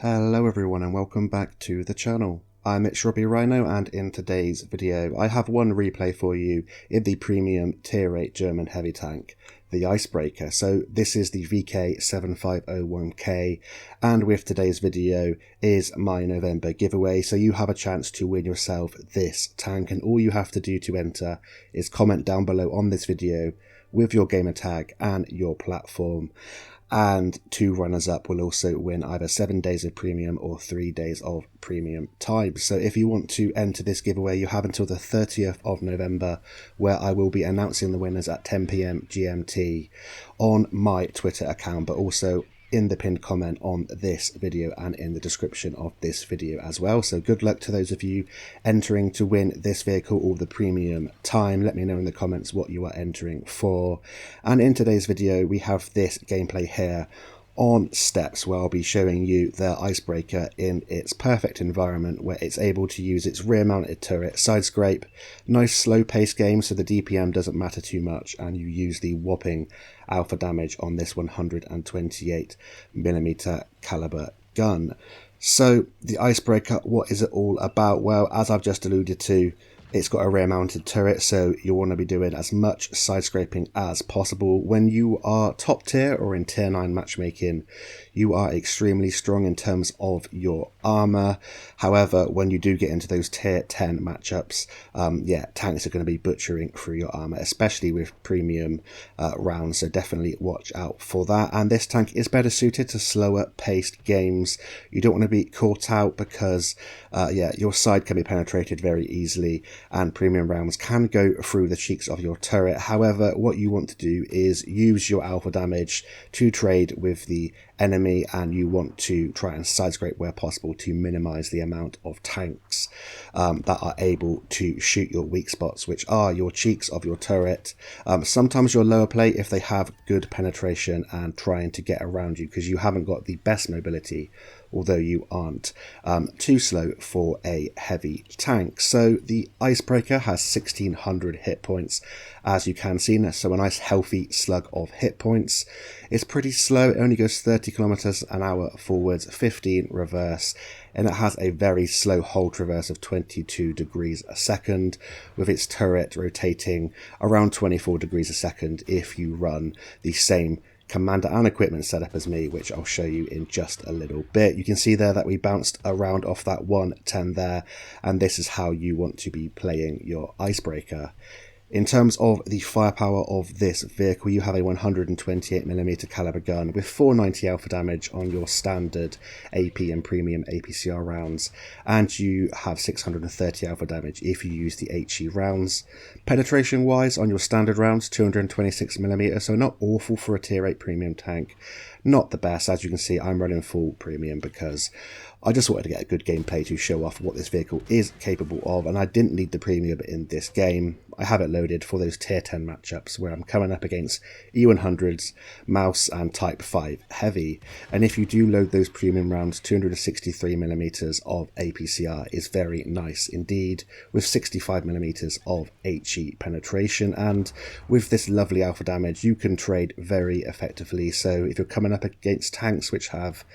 Hello everyone and welcome back to the channel. I'm Shrubby Rhino, and in today's video I have one replay for you in the premium tier 8 German heavy tank, the Icebreaker. So this is the VK7501K, and with today's video is my November giveaway, so you have a chance to win yourself this tank, and all you have to do to enter is comment down below on this video with your gamer tag and your platform. And 2 runners-up will also win either 7 days of premium or 3 days of premium time. So if you want to enter this giveaway, you have until the 30th of November, where I will be announcing the winners at 10 PM GMT on my Twitter account, but also in the pinned comment on this video and in the description of this video as well. So good luck to those of you entering to win this vehicle or the premium time. Let me know in the comments what you are entering for. And in today's video we have this gameplay here on steps, where I'll be showing you the Icebreaker in its perfect environment, where it's able to use its rear mounted turret, side scrape, nice slow paced game so the DPM doesn't matter too much, and you use the whopping alpha damage on this 128mm caliber gun. So the Icebreaker, what is it all about? Well, as I've just alluded to, it's got a rear mounted turret, so you want to be doing as much side scraping as possible. When you are top tier or in tier 9 matchmaking, you are extremely strong in terms of your armor. However, when you do get into those tier 10 matchups, tanks are going to be butchering through your armor, especially with premium rounds, so definitely watch out for that. And this tank is better suited to slower paced games. You don't want to be caught out because your side can be penetrated very easily, and premium rounds can go through the cheeks of your turret. However, what you want to do is use your alpha damage to trade with the enemy, and you want to try and side scrape where possible to minimize the amount of tanks that are able to shoot your weak spots, which are your cheeks of your turret, sometimes your lower plate if they have good penetration and trying to get around you because you haven't got the best mobility, although you aren't too slow for a heavy tank. So the Icebreaker has 1600 hit points, as you can see, so a nice healthy slug of hit points. It's pretty slow, it only goes 30 kilometers an hour forwards, 15 reverse, and it has a very slow hold reverse of 22 degrees a second, with its turret rotating around 24 degrees a second if you run the same commander and equipment setup as me, which I'll show you in just a little bit. You can see there that we bounced around off that 110 there, and this is how you want to be playing your Icebreaker. In terms of the firepower of this vehicle, you have a 128mm caliber gun with 490 alpha damage on your standard AP and premium APCR rounds, and you have 630 alpha damage if you use the HE rounds. Penetration wise, on your standard rounds, 226mm, so not awful for a tier 8 premium tank. Not the best. As you can see, I'm running full premium because I just wanted to get a good gameplay to show off what this vehicle is capable of, and I didn't need the premium in this game. I have it loaded for those tier 10 matchups where I'm coming up against E100s, Mouse and Type 5 Heavy. And if you do load those premium rounds, 263mm of APCR is very nice indeed, with 65mm of HE penetration. And with this lovely alpha damage, you can trade very effectively. So if you're coming up against tanks which have,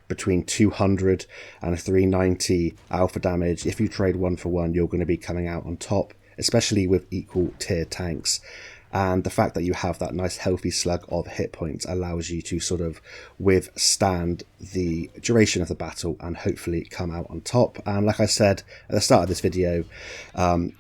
between 200 and 390 alpha damage, if you trade 1 for 1, you're going to be coming out on top, especially with equal tier tanks. And the fact that you have that nice healthy slug of hit points allows you to sort of withstand the duration of the battle and hopefully come out on top. And like I said at the start of this video,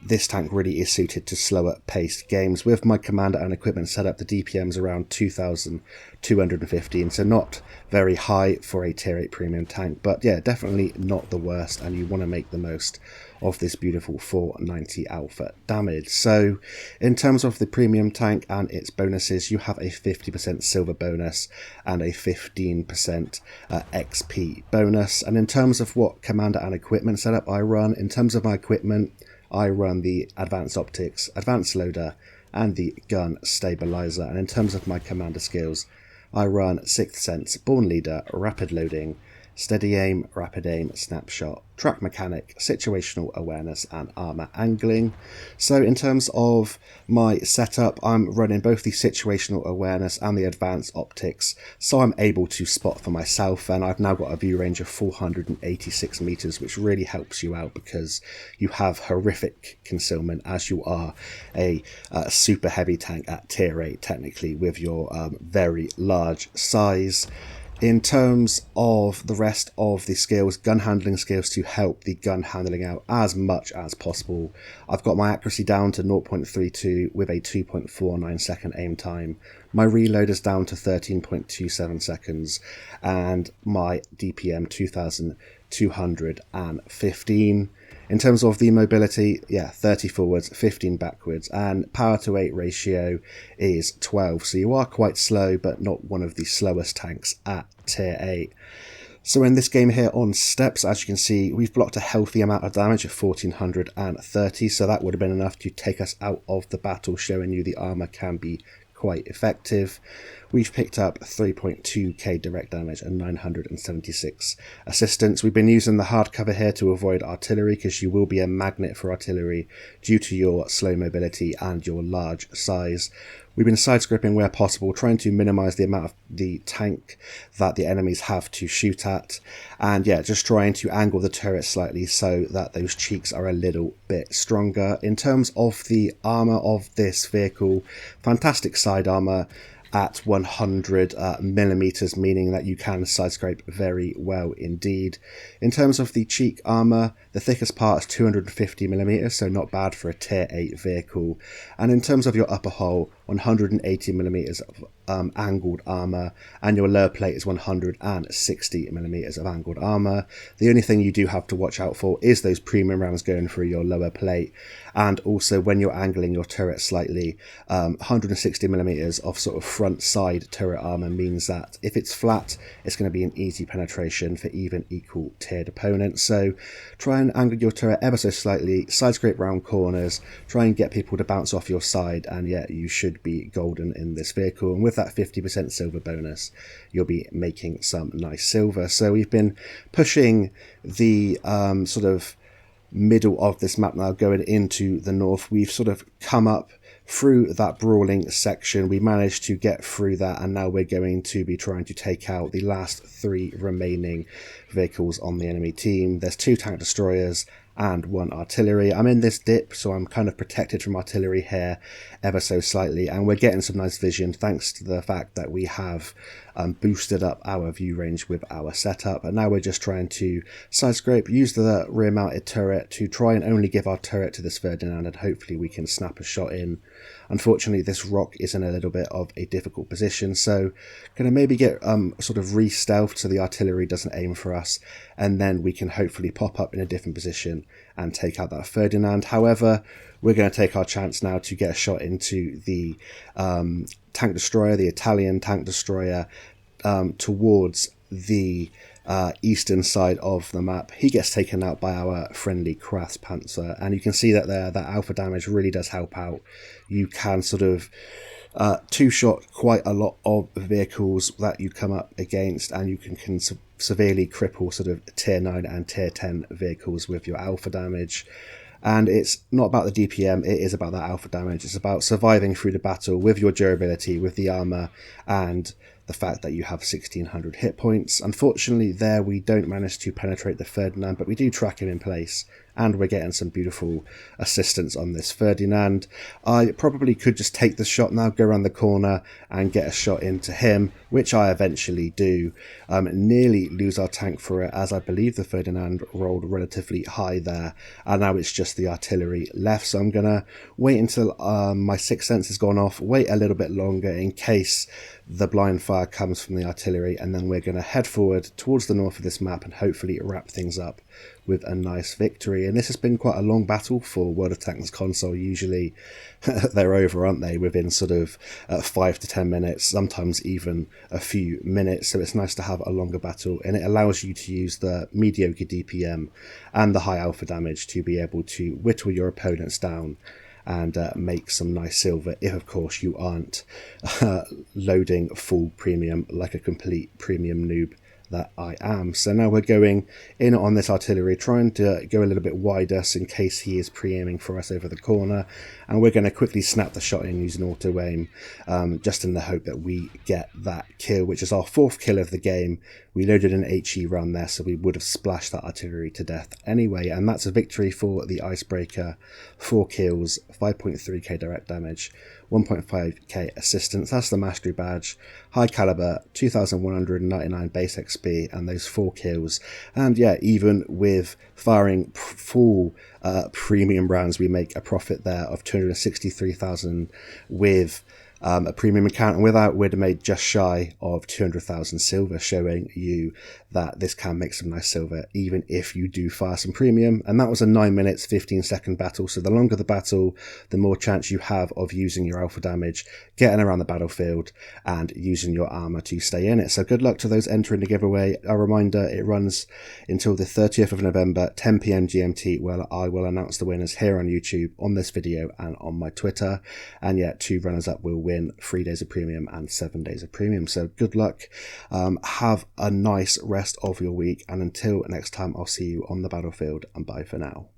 this tank really is suited to slower paced games. With my commander and equipment setup, the DPM's around 2215, so not very high for a tier 8 premium tank, but yeah, definitely not the worst, and you want to make the most of this beautiful 490 alpha damage. So in terms of the premium tank and its bonuses, you have a 50% silver bonus and a 15% XP bonus. And in terms of what commander and equipment setup I run, in terms of my equipment, I run the advanced optics, advanced loader, and the gun stabilizer. And in terms of my commander skills, I run 6th sense, born leader, rapid loading, steady aim, rapid aim, snapshot, track mechanic, situational awareness, and armor angling. So in terms of my setup, I'm running both the situational awareness and the advanced optics, so I'm able to spot for myself, and I've now got a view range of 486 meters, which really helps you out because you have horrific concealment as you are a super heavy tank at tier 8 technically with your very large size. In terms of the rest of the skills, gun handling skills to help the gun handling out as much as possible. I've got my accuracy down to 0.32 with a 2.49 second aim time. My reload is down to 13.27 seconds and my DPM 2215. In terms of the mobility, 30 forwards, 15 backwards, and power to weight ratio is 12. So you are quite slow, but not one of the slowest tanks at tier 8. So in this game here on steps, as you can see, we've blocked a healthy amount of damage of 1430. So that would have been enough to take us out of the battle, showing you the armor can be quite effective. We've picked up 3.2k direct damage and 976 assistance. We've been using the hardcover here to avoid artillery because you will be a magnet for artillery due to your slow mobility and your large size. We've been side-scraping where possible, trying to minimise the amount of the tank that the enemies have to shoot at. And just trying to angle the turret slightly so that those cheeks are a little bit stronger. In terms of the armour of this vehicle, fantastic side armour at 100 millimeters, meaning that you can side scrape very well indeed. In terms of the cheek armor, the thickest part is 250 millimeters, so not bad for a tier 8 vehicle. And in terms of your upper hull, 180 millimeters of angled armor, and your lower plate is 160 millimeters of angled armor. The only thing you do have to watch out for is those premium rounds going through your lower plate, and also when you're angling your turret slightly, 160 millimeters of sort of front side turret armor means that if it's flat, it's going to be an easy penetration for even equal tiered opponents. So try and angle your turret ever so slightly, side scrape round corners, try and get people to bounce off your side, and you should be golden in this vehicle. And with that 50% silver bonus, you'll be making some nice silver. So we've been pushing the sort of middle of this map now, going into the north. We've sort of come up through that brawling section. We managed to get through that, and now we're going to be trying to take out the last 3 remaining vehicles on the enemy team. There's 2 tank destroyers and 1 artillery. I'm in this dip, so I'm kind of protected from artillery here ever so slightly, and we're getting some nice vision thanks to the fact that we have boosted up our view range with our setup. And now we're just trying to side scrape, use the rear mounted turret to try and only give our turret to this Ferdinand, and hopefully we can snap a shot in. Unfortunately, this rock is in a little bit of a difficult position, so going to maybe get sort of re-stealth so the artillery doesn't aim for us, and then we can hopefully pop up in a different position and take out that Ferdinand. However, we're going to take our chance now to get a shot into the tank destroyer, the Italian tank destroyer, towards the eastern side of the map. He gets taken out by our friendly Kraftspanzer, and you can see that there, that alpha damage really does help out. You can sort of two-shot quite a lot of vehicles that you come up against, and you can severely cripple sort of tier 9 and tier 10 vehicles with your alpha damage. And it's not about the DPM, it is about that alpha damage. It's about surviving through the battle with your durability, with the armor, and the fact that you have 1600 hit points. Unfortunately, there we don't manage to penetrate the Ferdinand, but we do track him in place, and we're getting some beautiful assistance on this Ferdinand. I probably could just take the shot now, go around the corner and get a shot into him, which I eventually do. Nearly lose our tank for it, as I believe the Ferdinand rolled relatively high there, and now it's just the artillery left. So I'm going to wait until my sixth sense has gone off, wait a little bit longer in case the blind fire comes from the artillery, and then we're going to head forward towards the north of this map and hopefully wrap things up with a nice victory. And this has been quite a long battle for World of Tanks console. Usually they're over, aren't they, within sort of 5 to 10 minutes, sometimes even a few minutes. So it's nice to have a longer battle, and it allows you to use the mediocre DPM and the high alpha damage to be able to whittle your opponents down and make some nice silver, if of course you aren't loading full premium like a complete premium noob that I am. So now we're going in on this artillery, trying to go a little bit wider so in case he is pre-aiming for us over the corner, and we're going to quickly snap the shot in using auto aim, just in the hope that we get that kill, which is our 4th kill of the game. We loaded an HE run there, so we would have splashed that artillery to death anyway, and that's a victory for the Icebreaker. 4 kills, 5.3k direct damage, 1.5k assistance. That's the mastery badge, high caliber, 2199 base XP, and those 4 kills. And yeah, even with firing full premium rounds, we make a profit there of 263,000 with a premium account, and without we'd have made just shy of 200,000 silver, showing you that this can make some nice silver even if you do fire some premium. And that was a 9 minutes 15-second battle, so the longer the battle, the more chance you have of using your alpha damage, getting around the battlefield and using your armor to stay in it. So good luck to those entering the giveaway. A reminder, it runs until the 30th of November, 10 PM GMT, where I will announce the winners here on YouTube, on this video and on my Twitter. And yet 2 runners up will win 3 days of premium and 7 days of premium. So good luck, have a nice rest of your week, and until next time, I'll see you on the battlefield, and bye for now.